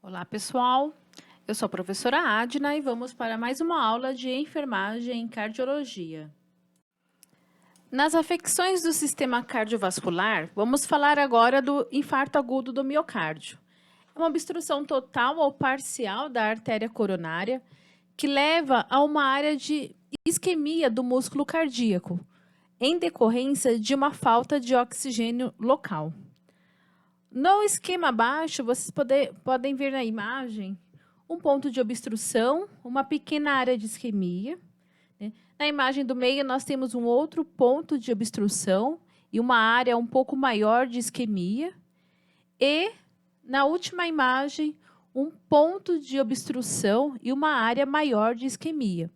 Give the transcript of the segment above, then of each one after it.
Olá, pessoal. Eu sou a professora Adna e vamos para mais uma aula de enfermagem em cardiologia. Nas afecções do sistema cardiovascular, vamos falar agora do infarto agudo do miocárdio. É uma obstrução total ou parcial da artéria coronária que leva a uma área de isquemia do músculo cardíaco, em decorrência de uma falta de oxigênio local. No esquema abaixo, vocês podem ver na imagem um ponto de obstrução, uma pequena área de isquemia. Né? Na imagem do meio, nós temos um outro ponto de obstrução e uma área um pouco maior de isquemia. E, na última imagem, um ponto de obstrução e uma área maior de isquemia.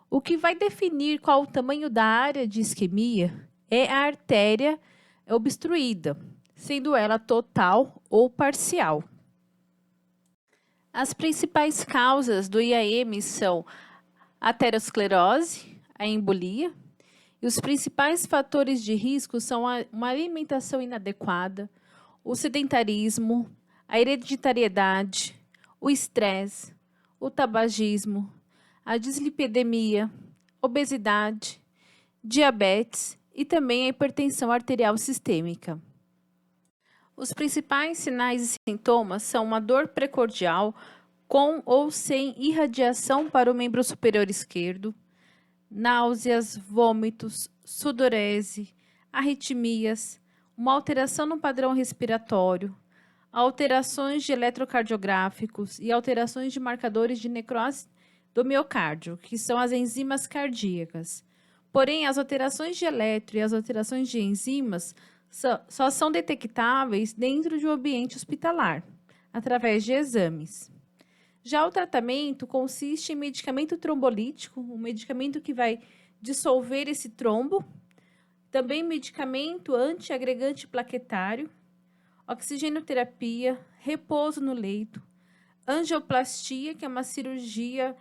O que vai definir qual o tamanho da área de isquemia é a artéria obstruída, sendo ela total ou parcial. As principais causas do IAM são a aterosclerose, a embolia, e os principais fatores de risco são uma alimentação inadequada, o sedentarismo, a hereditariedade, o estresse, o tabagismo, a dislipidemia, obesidade, diabetes e também a hipertensão arterial sistêmica. Os principais sinais e sintomas são uma dor precordial com ou sem irradiação para o membro superior esquerdo, náuseas, vômitos, sudorese, arritmias, uma alteração no padrão respiratório, alterações de eletrocardiográficos e alterações de marcadores de necrose do miocárdio, que são as enzimas cardíacas. Porém, as alterações de eletro e as alterações de enzimas só são detectáveis dentro de um ambiente hospitalar, através de exames. Já o tratamento consiste em medicamento trombolítico, um medicamento que vai dissolver esse trombo, também medicamento antiagregante plaquetário, oxigenoterapia, repouso no leito, angioplastia, que é uma cirurgia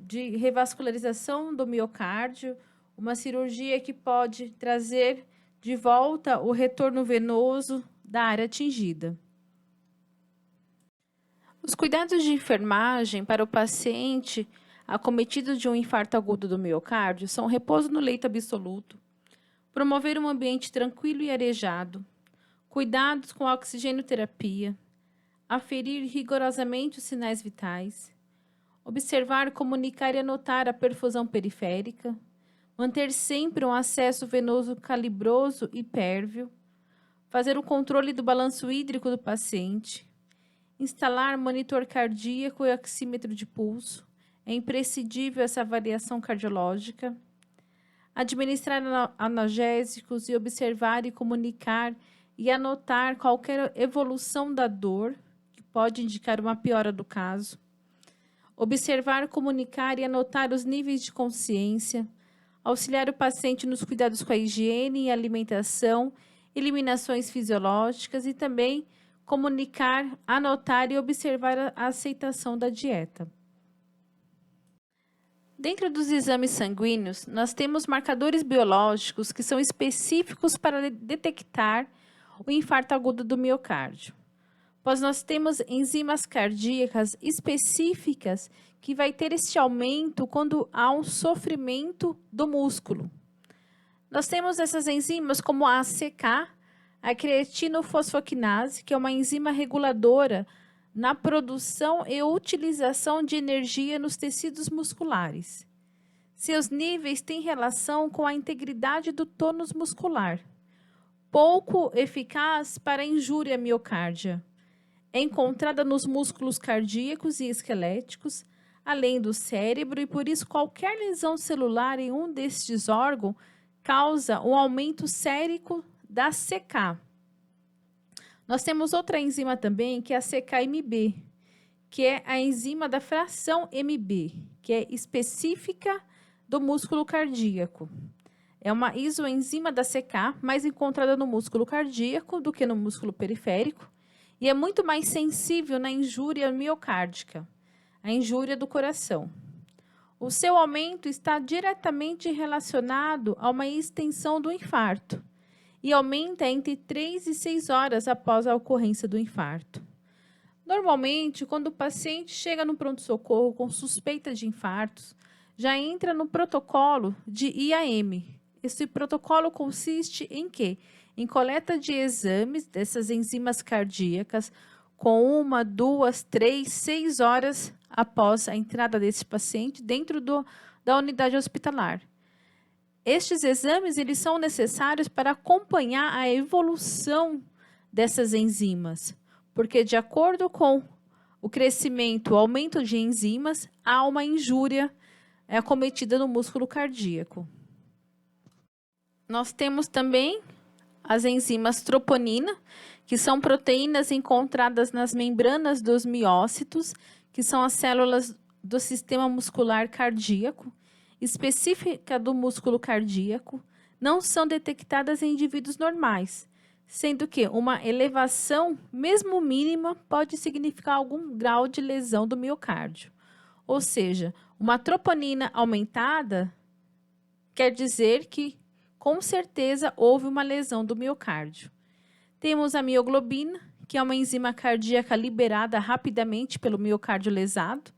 de revascularização do miocárdio, uma cirurgia que pode trazer de volta o retorno venoso da área atingida. Os cuidados de enfermagem para o paciente acometido de um infarto agudo do miocárdio são repouso no leito absoluto, promover um ambiente tranquilo e arejado, cuidados com a oxigenoterapia, aferir rigorosamente os sinais vitais, observar, comunicar e anotar a perfusão periférica, manter sempre um acesso venoso calibroso e pérvio, fazer o controle do balanço hídrico do paciente, instalar monitor cardíaco e oxímetro de pulso, é imprescindível essa avaliação cardiológica, administrar analgésicos e observar e comunicar e anotar qualquer evolução da dor, que pode indicar uma piora do caso, observar, comunicar e anotar os níveis de consciência, auxiliar o paciente nos cuidados com a higiene e alimentação, eliminações fisiológicas e também comunicar, anotar e observar a aceitação da dieta. Dentro dos exames sanguíneos, nós temos marcadores biológicos que são específicos para detectar o infarto agudo do miocárdio. Pois nós temos enzimas cardíacas específicas que vai ter este aumento quando há um sofrimento do músculo. Nós temos essas enzimas como a ACK, a creatinofosfoquinase, que é uma enzima reguladora na produção e utilização de energia nos tecidos musculares. Seus níveis têm relação com a integridade do tônus muscular, pouco eficaz para a injúria miocárdia. É encontrada nos músculos cardíacos e esqueléticos, além do cérebro, e por isso qualquer lesão celular em um destes órgãos causa um aumento sérico da CK. Nós temos outra enzima também, que é a CKMB, que é a enzima da fração MB, que é específica do músculo cardíaco. É uma isoenzima da CK, mais encontrada no músculo cardíaco do que no músculo periférico, e é muito mais sensível na injúria miocárdica, a injúria do coração. O seu aumento está diretamente relacionado a uma extensão do infarto e aumenta entre 3 e 6 horas após a ocorrência do infarto. Normalmente, quando o paciente chega no pronto-socorro com suspeita de infartos, já entra no protocolo de IAM. Esse protocolo consiste em quê? Em coleta de exames dessas enzimas cardíacas com 1, 2, 3, 6 horas após a entrada desse paciente dentro da unidade hospitalar. Estes exames eles são necessários para acompanhar a evolução dessas enzimas, porque de acordo com o crescimento, o aumento de enzimas, há uma injúria acometida no músculo cardíaco. Nós temos também as enzimas troponina, que são proteínas encontradas nas membranas dos miócitos, que são as células do sistema muscular cardíaco, específica do músculo cardíaco, não são detectadas em indivíduos normais, sendo que uma elevação, mesmo mínima, pode significar algum grau de lesão do miocárdio. Ou seja, uma troponina aumentada quer dizer que, com certeza, houve uma lesão do miocárdio. Temos a mioglobina, que é uma enzima cardíaca liberada rapidamente pelo miocárdio lesado,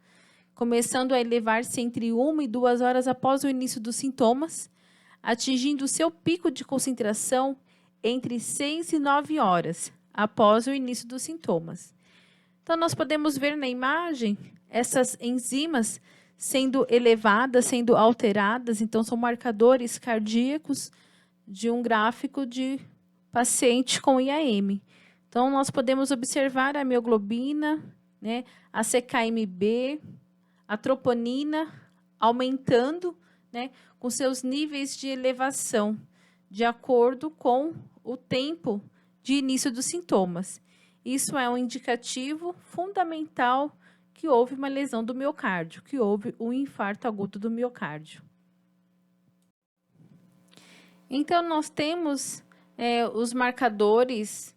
começando a elevar-se entre 1 e 2 horas após o início dos sintomas, atingindo seu pico de concentração entre 6 e 9 horas após o início dos sintomas. Então, nós podemos ver na imagem essas enzimas sendo elevadas, sendo alteradas. Então, são marcadores cardíacos de um gráfico de paciente com IAM. Então, nós podemos observar a mioglobina, né, a CKMB, a troponina aumentando, né, com seus níveis de elevação, de acordo com o tempo de início dos sintomas. Isso é um indicativo fundamental que houve uma lesão do miocárdio, que houve um infarto agudo do miocárdio. Então, nós temos os marcadores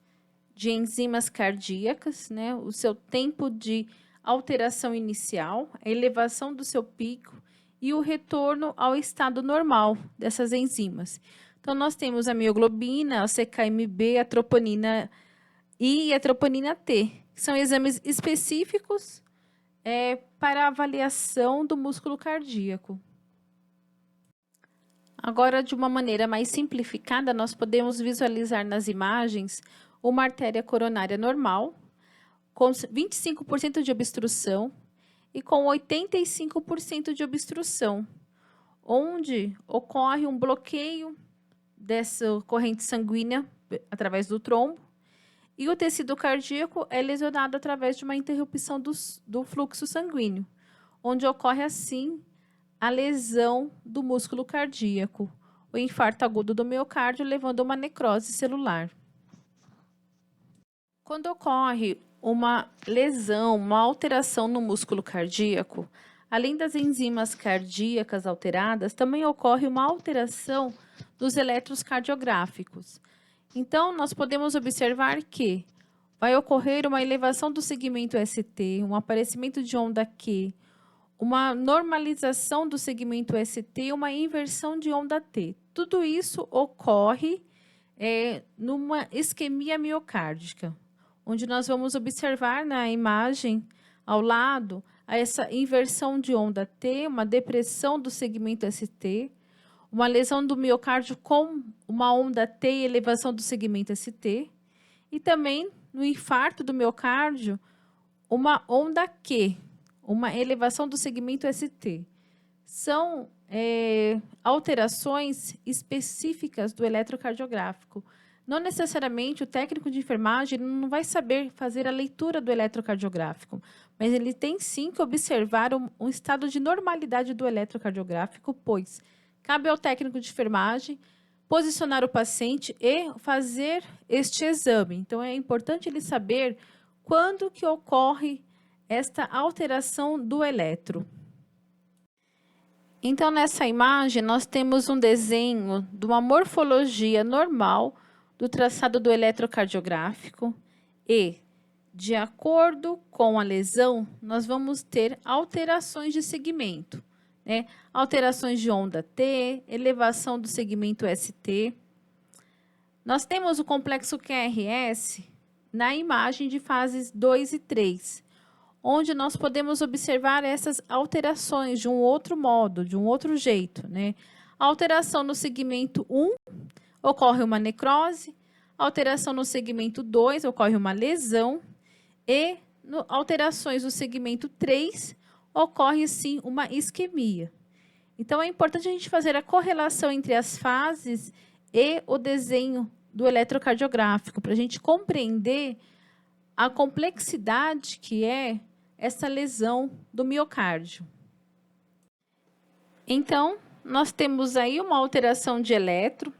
de enzimas cardíacas, né, o seu tempo de alteração inicial, a elevação do seu pico e o retorno ao estado normal dessas enzimas. Então, nós temos a mioglobina, a CKMB, a troponina I e a troponina T, que são exames específicos para avaliação do músculo cardíaco. Agora, de uma maneira mais simplificada, nós podemos visualizar nas imagens uma artéria coronária normal, com 25% de obstrução e com 85% de obstrução, onde ocorre um bloqueio dessa corrente sanguínea através do trombo, e o tecido cardíaco é lesionado através de uma interrupção do fluxo sanguíneo, onde ocorre, assim, a lesão do músculo cardíaco, o infarto agudo do miocárdio, levando a uma necrose celular. Quando ocorre uma lesão, uma alteração no músculo cardíaco, além das enzimas cardíacas alteradas, também ocorre uma alteração dos eletrocardiográficos. Então, nós podemos observar que vai ocorrer uma elevação do segmento ST, um aparecimento de onda Q, uma normalização do segmento ST e uma inversão de onda T. Tudo isso ocorre numa isquemia miocárdica, onde nós vamos observar na imagem ao lado essa inversão de onda T, uma depressão do segmento ST, uma lesão do miocárdio com uma onda T e elevação do segmento ST, e também no infarto do miocárdio, uma onda Q, uma elevação do segmento ST. São alterações específicas do eletrocardiográfico. Não necessariamente o técnico de enfermagem não vai saber fazer a leitura do eletrocardiográfico, mas ele tem sim que observar um estado de normalidade do eletrocardiográfico, pois cabe ao técnico de enfermagem posicionar o paciente e fazer este exame. Então, é importante ele saber quando que ocorre esta alteração do eletro. Então, nessa imagem, nós temos um desenho de uma morfologia normal do traçado do eletrocardiográfico e, de acordo com a lesão, nós vamos ter alterações de segmento, né? Alterações de onda T, elevação do segmento ST. Nós temos o complexo QRS na imagem de fases 2 e 3, onde nós podemos observar essas alterações de um outro modo, de um outro jeito, né? A alteração no segmento 1, ocorre uma necrose, alteração no segmento 2, ocorre uma lesão, e alterações no segmento 3, ocorre sim uma isquemia. Então, é importante a gente fazer a correlação entre as fases e o desenho do eletrocardiográfico, para a gente compreender a complexidade que é essa lesão do miocárdio. Então, nós temos aí uma alteração de eletro,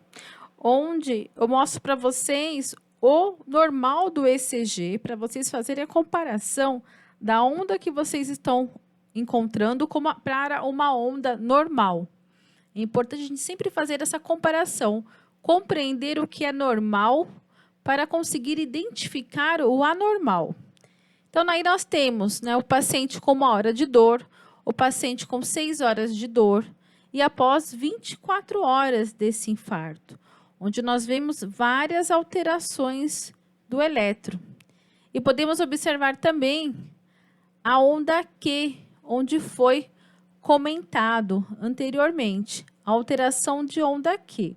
onde eu mostro para vocês o normal do ECG, para vocês fazerem a comparação da onda que vocês estão encontrando para uma onda normal. É importante a gente sempre fazer essa comparação, compreender o que é normal para conseguir identificar o anormal. Então, aí nós temos, né, o paciente com 1 hora de dor, o paciente com 6 horas de dor e após 24 horas desse infarto, onde nós vemos várias alterações do eletro. E podemos observar também a onda Q, onde foi comentado anteriormente, a alteração de onda Q.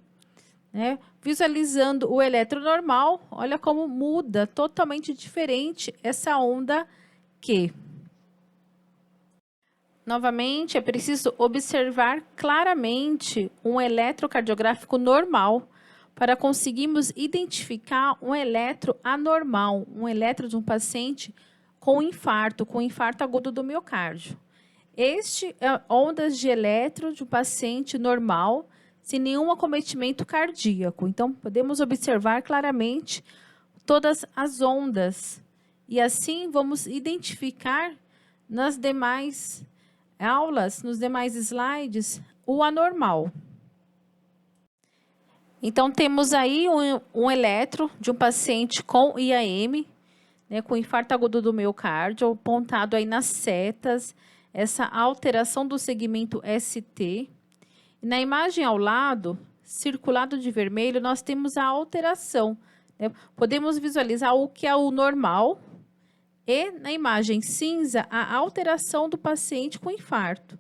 Né? Visualizando o eletro normal, olha como muda totalmente diferente essa onda Q. Novamente, é preciso observar claramente um eletrocardiográfico normal para conseguirmos identificar um eletro anormal, um eletro de um paciente com infarto agudo do miocárdio. Este é ondas de eletro de um paciente normal, sem nenhum acometimento cardíaco. Então, podemos observar claramente todas as ondas. E assim, vamos identificar nas demais aulas, nos demais slides, o anormal. Então, temos aí um eletro de um paciente com IAM, né, com infarto agudo do miocárdio, apontado aí nas setas, essa alteração do segmento ST. E na imagem ao lado, circulado de vermelho, nós temos a alteração. Né? Podemos visualizar o que é o normal e, na imagem cinza, a alteração do paciente com infarto,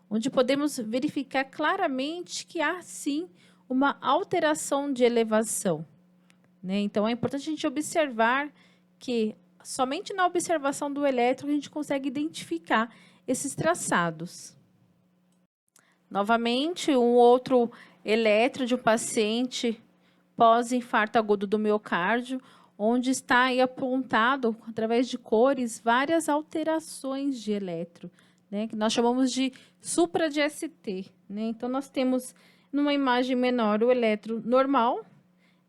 onde podemos verificar claramente que há, sim, uma alteração de elevação. Né? Então, é importante a gente observar que somente na observação do eletro a gente consegue identificar esses traçados. Novamente, um outro eletro de um paciente pós-infarto agudo do miocárdio, onde está aí apontado, através de cores, várias alterações de eletro, né, que nós chamamos de supra de ST. Né? Então, nós temos numa imagem menor o eletro normal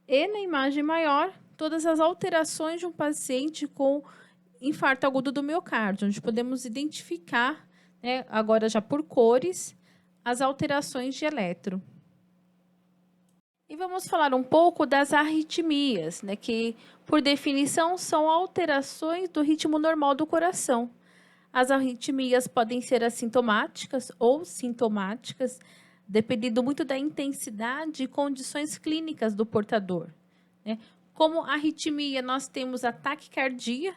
e na imagem maior todas as alterações de um paciente com infarto agudo do miocárdio, onde podemos identificar, né, agora já por cores, as alterações de eletro. E vamos falar um pouco das arritmias, né, que, por definição, são alterações do ritmo normal do coração. As arritmias podem ser assintomáticas ou sintomáticas, dependendo muito da intensidade e condições clínicas do portador. Né? Como arritmia, nós temos a taquicardia,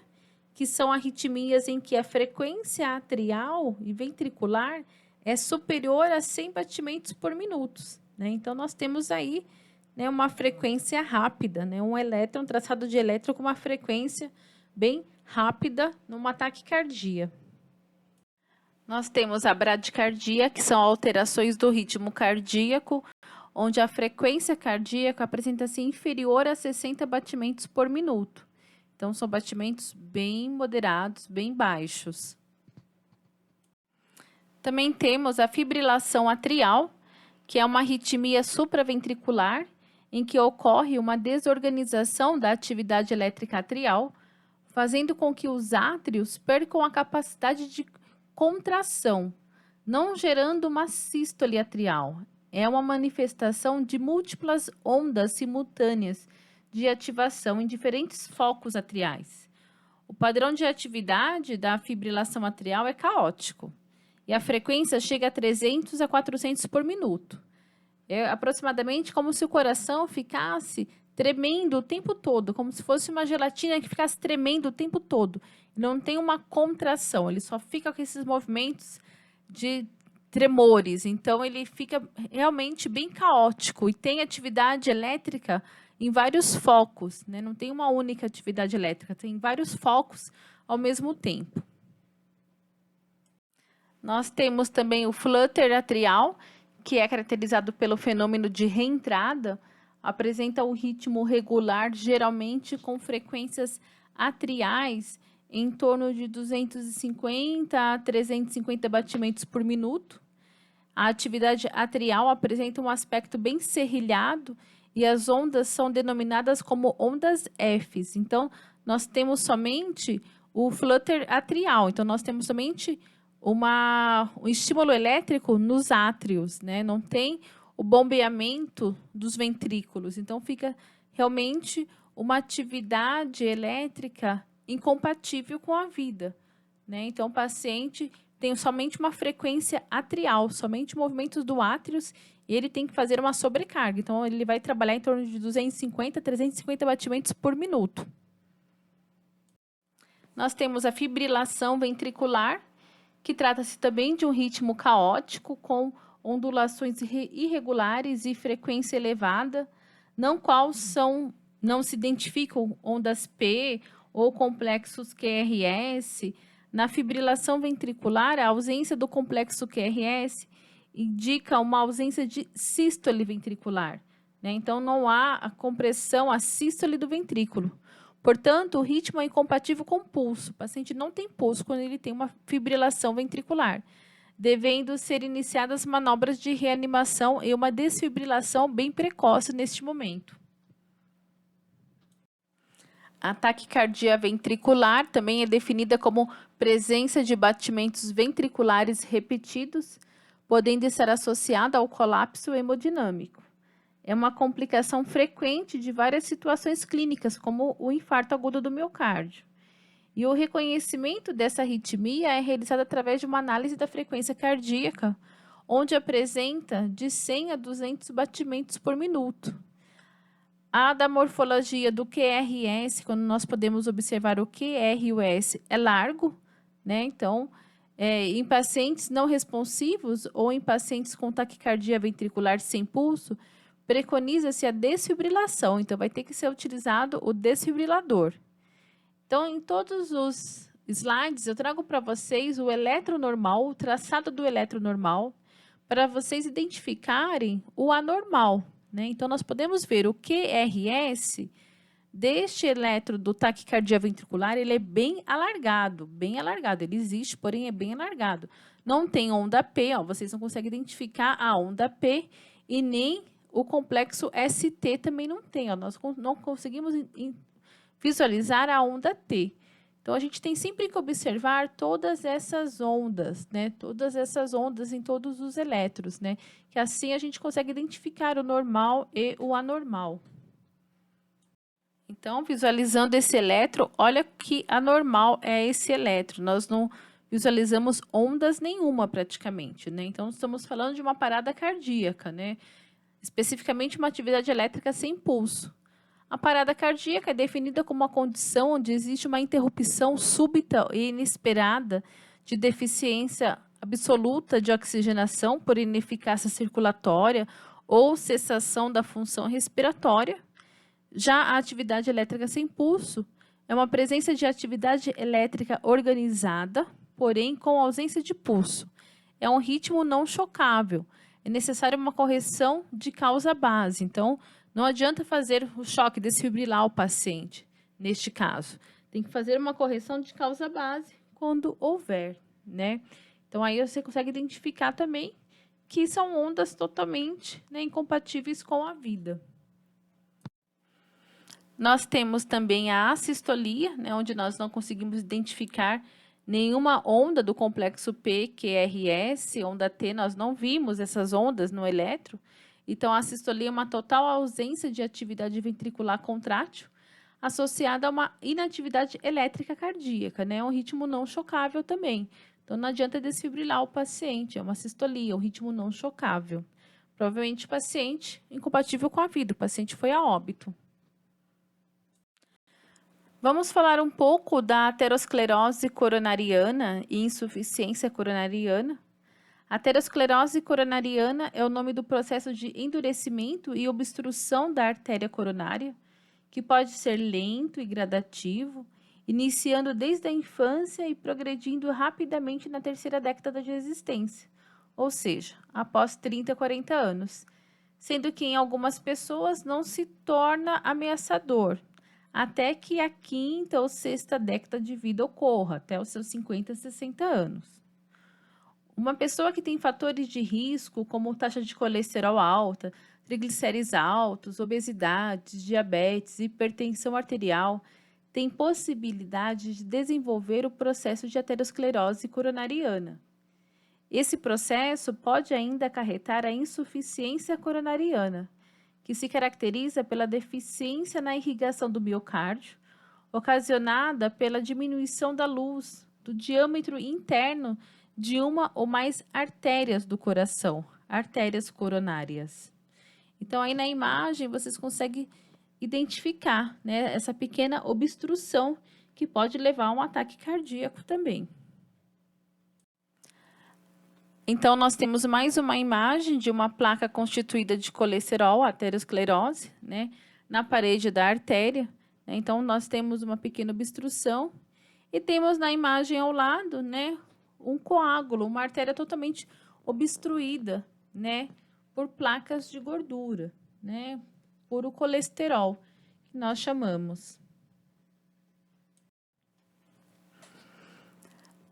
que são arritmias em que a frequência atrial e ventricular é superior a 100 batimentos por minuto. Né? Então, nós temos aí, né, uma frequência rápida, né? Um traçado de eletro com uma frequência bem rápida numa taquicardia. Nós temos a bradicardia, que são alterações do ritmo cardíaco, onde a frequência cardíaca apresenta-se inferior a 60 batimentos por minuto. Então, são batimentos bem moderados, bem baixos. Também temos a fibrilação atrial, que é uma arritmia supraventricular, em que ocorre uma desorganização da atividade elétrica atrial, fazendo com que os átrios percam a capacidade de contração, não gerando uma sístole atrial. É uma manifestação de múltiplas ondas simultâneas de ativação em diferentes focos atriais. O padrão de atividade da fibrilação atrial é caótico e a frequência chega a 300 a 400 por minuto. É aproximadamente como se o coração ficasse tremendo o tempo todo, como se fosse uma gelatina que ficasse tremendo o tempo todo. Não tem uma contração, ele só fica com esses movimentos de tremores. Então, ele fica realmente bem caótico e tem atividade elétrica em vários focos, né? Não tem uma única atividade elétrica, tem vários focos ao mesmo tempo. Nós temos também o flutter atrial, que é caracterizado pelo fenômeno de reentrada, apresenta um ritmo regular, geralmente com frequências atriais em torno de 250 a 350 batimentos por minuto. A atividade atrial apresenta um aspecto bem serrilhado e as ondas são denominadas como ondas Fs. Então, nós temos somente o flutter atrial. Então, nós temos somente um estímulo elétrico nos átrios, né? Não tem o bombeamento dos ventrículos. Então, fica realmente uma atividade elétrica incompatível com a vida, né? Então, o paciente tem somente uma frequência atrial, somente movimentos do átrios, e ele tem que fazer uma sobrecarga. Então, ele vai trabalhar em torno de 250 a 350 batimentos por minuto. Nós temos a fibrilação ventricular, que trata-se também de um ritmo caótico, com ondulações irregulares e frequência elevada, não se identificam ondas P ou complexos QRS. Na fibrilação ventricular, a ausência do complexo QRS indica uma ausência de sístole ventricular, né? Então, não há a compressão, a sístole do ventrículo. Portanto, o ritmo é incompatível com o pulso. O paciente não tem pulso quando ele tem uma fibrilação ventricular, devendo ser iniciadas manobras de reanimação e uma desfibrilação bem precoce neste momento. A taquicardia ventricular também é definida como presença de batimentos ventriculares repetidos, podendo estar associada ao colapso hemodinâmico. É uma complicação frequente de várias situações clínicas, como o infarto agudo do miocárdio. E o reconhecimento dessa arritmia é realizado através de uma análise da frequência cardíaca, onde apresenta de 100 a 200 batimentos por minuto. A da morfologia do QRS, quando nós podemos observar o QR e o S, é largo, né? Então, em pacientes não responsivos ou em pacientes com taquicardia ventricular sem pulso, preconiza-se a desfibrilação, então vai ter que ser utilizado o desfibrilador. Então, em todos os slides, eu trago para vocês o eletronormal, o traçado do eletronormal, para vocês identificarem o anormal, né? Então, nós podemos ver o QRS deste eletro do taquicardia ventricular, ele é bem alargado, ele existe, porém é bem alargado. Não tem onda P, ó, vocês não conseguem identificar a onda P e nem o complexo ST também não tem, ó, nós não conseguimos visualizar a onda T. Então, a gente tem sempre que observar todas essas ondas, né? Todas essas ondas em todos os elétrons, né? Que assim a gente consegue identificar o normal e o anormal. Então, visualizando esse elétron, olha que anormal é esse elétron. Nós não visualizamos ondas nenhuma praticamente, né? Então, estamos falando de uma parada cardíaca, né? Especificamente uma atividade elétrica sem pulso. A parada cardíaca é definida como uma condição onde existe uma interrupção súbita e inesperada de deficiência absoluta de oxigenação por ineficácia circulatória ou cessação da função respiratória. Já a atividade elétrica sem pulso é uma presença de atividade elétrica organizada, porém com ausência de pulso. É um ritmo não chocável. É necessária uma correção de causa-base. Então, não adianta fazer o choque, desfibrilar o paciente, neste caso. Tem que fazer uma correção de causa-base quando houver, né? Então, aí você consegue identificar também que são ondas totalmente, né, incompatíveis com a vida. Nós temos também a assistolia, né, onde nós não conseguimos identificar nenhuma onda do complexo P, QRS, onda T, nós não vimos essas ondas no eletro. Então, a assistolia é uma total ausência de atividade ventricular contrátil, associada a uma inatividade elétrica cardíaca, né? É um ritmo não chocável também. Então, não adianta desfibrilar o paciente, é uma assistolia, um ritmo não chocável. Provavelmente, o paciente incompatível com a vida, o paciente foi a óbito. Vamos falar um pouco da aterosclerose coronariana e insuficiência coronariana. A aterosclerose coronariana é o nome do processo de endurecimento e obstrução da artéria coronária, que pode ser lento e gradativo, iniciando desde a infância e progredindo rapidamente na terceira década de existência, ou seja, após 30, 40 anos, sendo que em algumas pessoas não se torna ameaçador, até que a quinta ou sexta década de vida ocorra, até os seus 50, 60 anos. Uma pessoa que tem fatores de risco, como taxa de colesterol alta, triglicérides altos, obesidade, diabetes, hipertensão arterial, tem possibilidade de desenvolver o processo de aterosclerose coronariana. Esse processo pode ainda acarretar a insuficiência coronariana, que se caracteriza pela deficiência na irrigação do miocárdio, ocasionada pela diminuição da luz do diâmetro interno de uma ou mais artérias do coração, artérias coronárias. Então, aí na imagem, vocês conseguem identificar, né, essa pequena obstrução que pode levar a um ataque cardíaco também. Então, nós temos mais uma imagem de uma placa constituída de colesterol, aterosclerose, né, na parede da artéria. Né? Então, nós temos uma pequena obstrução e temos na imagem ao lado, né, um coágulo, uma artéria totalmente obstruída, né, por placas de gordura, né, por o colesterol, que nós chamamos.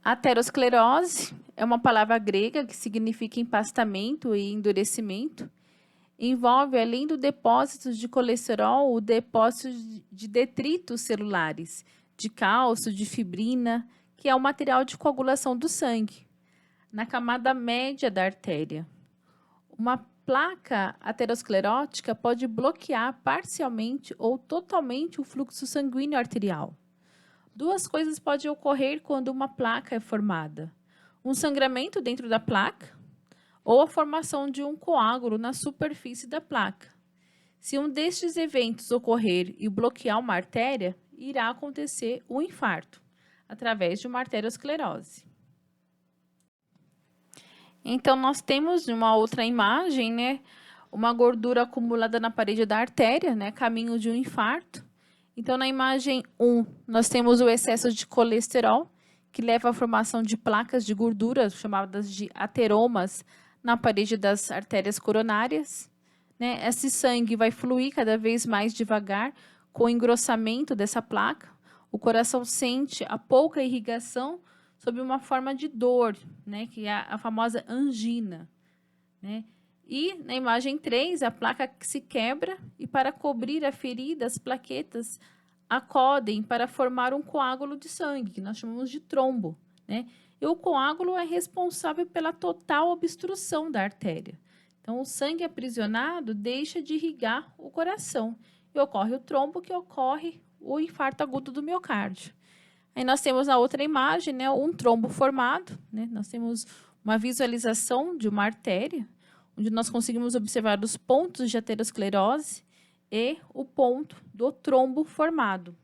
Aterosclerose é uma palavra grega que significa empastamento e endurecimento. Envolve, além do depósito de colesterol, o depósito de detritos celulares, de cálcio, de fibrina, que é o material de coagulação do sangue, na camada média da artéria. Uma placa aterosclerótica pode bloquear parcialmente ou totalmente o fluxo sanguíneo arterial. Duas coisas podem ocorrer quando uma placa é formada: um sangramento dentro da placa ou a formação de um coágulo na superfície da placa. Se um destes eventos ocorrer e bloquear uma artéria, irá acontecer um infarto, através de uma arteriosclerose. Então, nós temos uma outra imagem, né, uma gordura acumulada na parede da artéria, né, caminho de um infarto. Então, na imagem 1, nós temos o excesso de colesterol, que leva à formação de placas de gordura, chamadas de ateromas, na parede das artérias coronárias. Né? Esse sangue vai fluir cada vez mais devagar, com o engrossamento dessa placa. O coração sente a pouca irrigação sob uma forma de dor, né? Que é a famosa angina. Né? E, na imagem 3, a placa se quebra e, para cobrir a ferida, as plaquetas acodem para formar um coágulo de sangue, que nós chamamos de trombo. Né? E o coágulo é responsável pela total obstrução da artéria. Então, o sangue aprisionado deixa de irrigar o coração e ocorre o trombo, que ocorre o infarto agudo do miocárdio. Aí nós temos na outra imagem, né, um trombo formado. Né? Nós temos uma visualização de uma artéria, onde nós conseguimos observar os pontos de aterosclerose e o ponto do trombo formado.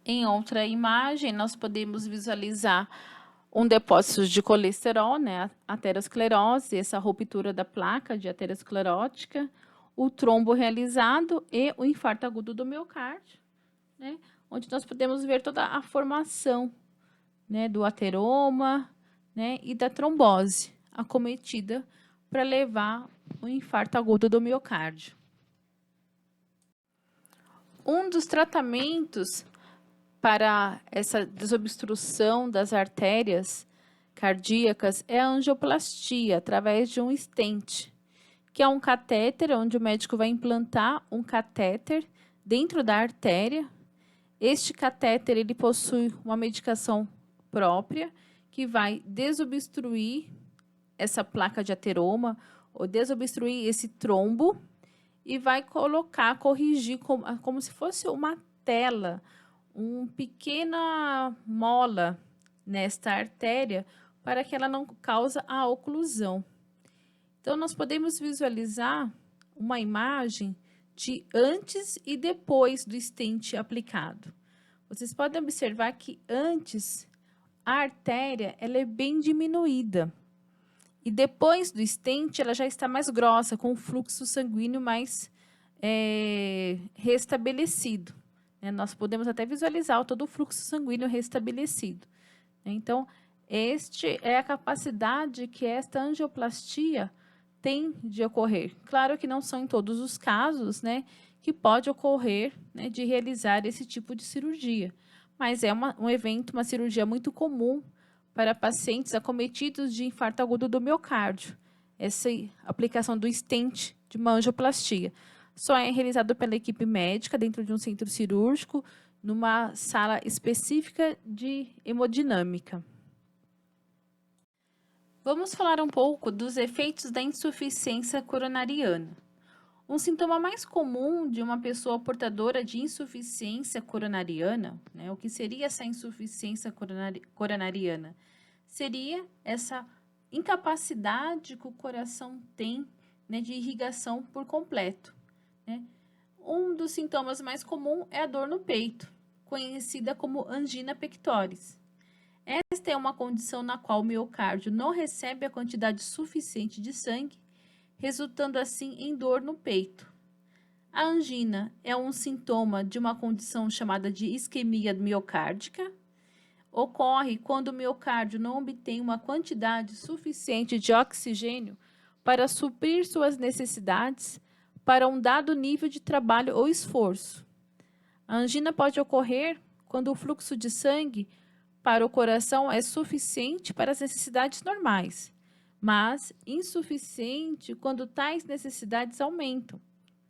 Em outra imagem, nós podemos visualizar um depósito de colesterol, né, a aterosclerose, essa ruptura da placa de aterosclerótica, o trombo realizado e o infarto agudo do miocárdio, né, onde nós podemos ver toda a formação, né, do ateroma, né, e da trombose acometida para levar o infarto agudo do miocárdio. Um dos tratamentos para essa desobstrução das artérias cardíacas é a angioplastia, através de um stent, que é um catéter, onde o médico vai implantar um catéter dentro da artéria. Este catéter, ele possui uma medicação própria, que vai desobstruir essa placa de ateroma, ou desobstruir esse trombo, e vai corrigir como se fosse uma tela, uma pequena mola nesta artéria, para que ela não cause a oclusão. Então, nós podemos visualizar uma imagem de antes e depois do stent aplicado. Vocês podem observar que antes a artéria ela é bem diminuída e depois do stent ela já está mais grossa, com o fluxo sanguíneo mais restabelecido. Nós podemos até visualizar todo o fluxo sanguíneo restabelecido. Então, este é a capacidade que esta angioplastia tem de ocorrer. Claro que não são em todos os casos, que pode ocorrer, de realizar esse tipo de cirurgia. Mas é um evento, uma cirurgia muito comum para pacientes acometidos de infarto agudo do miocárdio. Essa aplicação do stent de uma angioplastia só é realizado pela equipe médica dentro de um centro cirúrgico, numa sala específica de hemodinâmica. Vamos falar um pouco dos efeitos da insuficiência coronariana. Um sintoma mais comum de uma pessoa portadora de insuficiência coronariana, o que seria essa insuficiência coronariana? Seria essa incapacidade que o coração tem, de irrigação por completo. Um dos sintomas mais comuns é a dor no peito, conhecida como angina pectoris. Esta é uma condição na qual o miocárdio não recebe a quantidade suficiente de sangue, resultando assim em dor no peito. A angina é um sintoma de uma condição chamada de isquemia miocárdica. Ocorre quando o miocárdio não obtém uma quantidade suficiente de oxigênio para suprir suas necessidades para um dado nível de trabalho ou esforço. A angina pode ocorrer quando o fluxo de sangue para o coração é suficiente para as necessidades normais, mas insuficiente quando tais necessidades aumentam.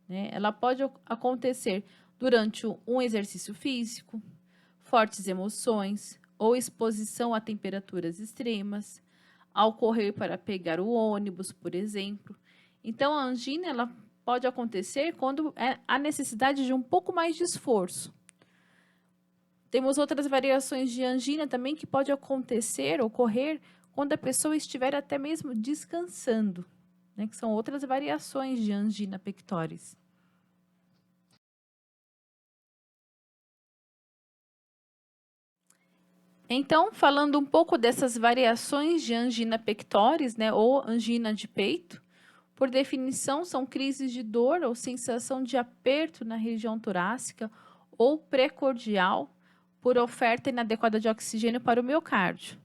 Ela pode acontecer durante um exercício físico, fortes emoções ou exposição a temperaturas extremas, ao correr para pegar o ônibus, por exemplo. Então, a angina ela pode acontecer quando há necessidade de um pouco mais de esforço. Temos outras variações de angina também que pode ocorrer quando a pessoa estiver até mesmo descansando, que são outras variações de angina pectoris. Então, falando um pouco dessas variações de angina pectoris, ou angina de peito, por definição, são crises de dor ou sensação de aperto na região torácica ou precordial por oferta inadequada de oxigênio para o miocárdio.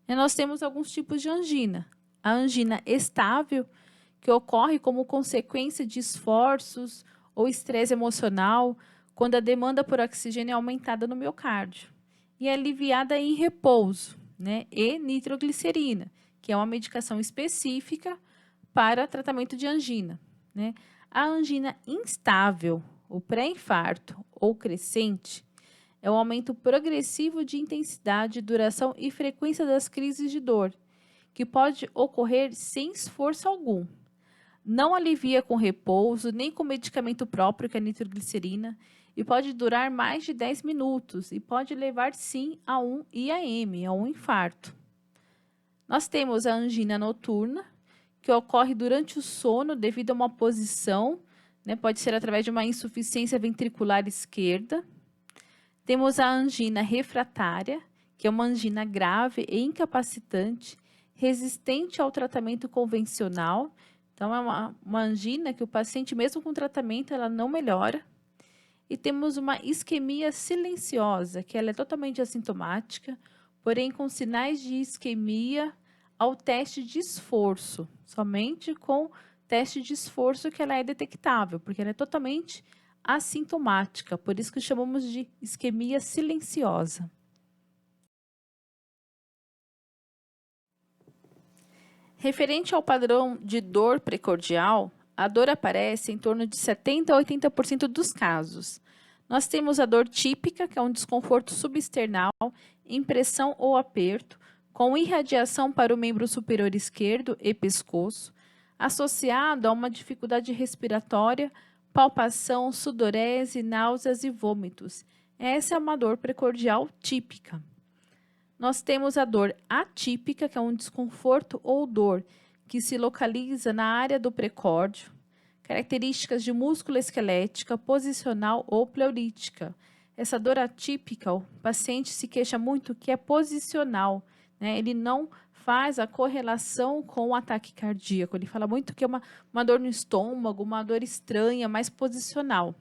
E nós temos alguns tipos de angina. A angina estável, que ocorre como consequência de esforços ou estresse emocional, quando a demanda por oxigênio é aumentada no miocárdio. E é aliviada em repouso, e nitroglicerina, que é uma medicação específica para tratamento de angina. A angina instável, o pré-infarto ou crescente, é o aumento progressivo de intensidade, duração e frequência das crises de dor, que pode ocorrer sem esforço algum. Não alivia com repouso, nem com medicamento próprio, que é a nitroglicerina, e pode durar mais de 10 minutos e pode levar, sim, a um IAM, a um infarto. Nós temos a angina noturna, que ocorre durante o sono devido a uma posição, pode ser através de uma insuficiência ventricular esquerda. Temos a angina refratária, que é uma angina grave e incapacitante, resistente ao tratamento convencional. Então, é uma angina que o paciente, mesmo com tratamento, ela não melhora. E temos uma isquemia silenciosa, que ela é totalmente assintomática, porém com sinais de isquemia ao teste de esforço. Somente com teste de esforço que ela é detectável, porque ela é totalmente assintomática, por isso que chamamos de isquemia silenciosa. Referente ao padrão de dor precordial, a dor aparece em torno de 70% a 80% dos casos. Nós temos a dor típica, que é um desconforto subesternal, impressão ou aperto, com irradiação para o membro superior esquerdo e pescoço, associado a uma dificuldade respiratória, palpação, sudorese, náuseas e vômitos. Essa é uma dor precordial típica. Nós temos a dor atípica, que é um desconforto ou dor que se localiza na área do precórdio, características de músculo esquelética, posicional ou pleurítica. Essa dor atípica, o paciente se queixa muito que é posicional, né? Ele não faz a correlação com o ataque cardíaco. Ele fala muito que é uma dor no estômago, uma dor estranha, mais posicional.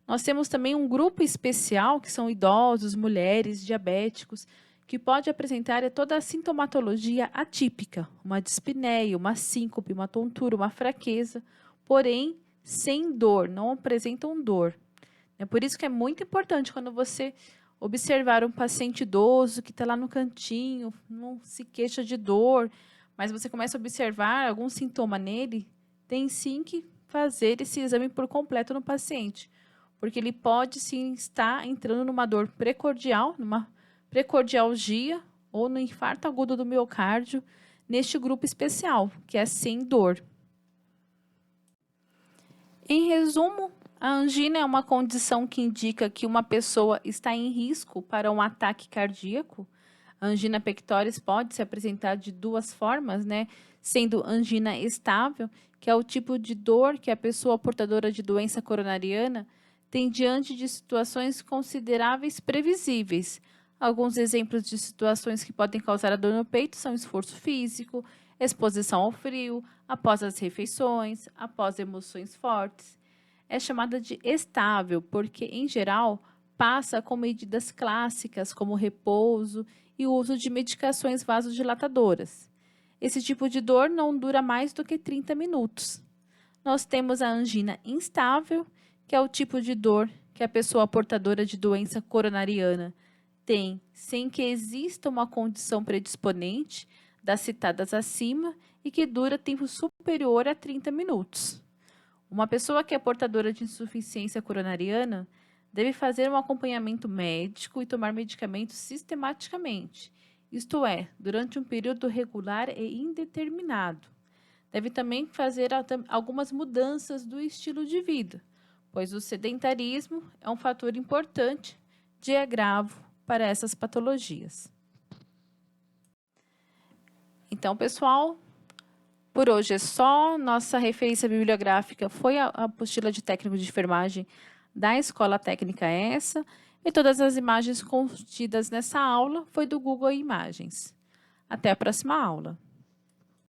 Nós temos também um grupo especial, que são idosos, mulheres, diabéticos, que pode apresentar toda a sintomatologia atípica, uma dispneia, uma síncope, uma tontura, uma fraqueza, porém sem dor, não apresentam dor. É por isso que é muito importante quando você observar um paciente idoso que está lá no cantinho, não se queixa de dor, mas você começa a observar algum sintoma nele, tem sim que fazer esse exame por completo no paciente, porque ele pode sim estar entrando numa dor precordial, numa precordialgia ou no infarto agudo do miocárdio, neste grupo especial, que é sem dor. Em resumo, a angina é uma condição que indica que uma pessoa está em risco para um ataque cardíaco. A angina pectoris pode se apresentar de duas formas, né? Sendo angina estável, que é o tipo de dor que a pessoa portadora de doença coronariana tem diante de situações consideráveis previsíveis. Alguns exemplos de situações que podem causar a dor no peito são esforço físico, exposição ao frio, após as refeições, após emoções fortes. É chamada de estável porque, em geral, passa com medidas clássicas como repouso e o uso de medicações vasodilatadoras. Esse tipo de dor não dura mais do que 30 minutos. Nós temos a angina instável, que é o tipo de dor que a pessoa portadora de doença coronariana tem sem que exista uma condição predisponente das citadas acima e que dura tempo superior a 30 minutos. Uma pessoa que é portadora de insuficiência coronariana deve fazer um acompanhamento médico e tomar medicamentos sistematicamente, isto é, durante um período regular e indeterminado. Deve também fazer algumas mudanças do estilo de vida, pois o sedentarismo é um fator importante de agravo para essas patologias. Então, pessoal, por hoje é só. Nossa referência bibliográfica foi a apostila de técnico de enfermagem da Escola Técnica ESSA e todas as imagens contidas nessa aula foi do Google Imagens. Até a próxima aula.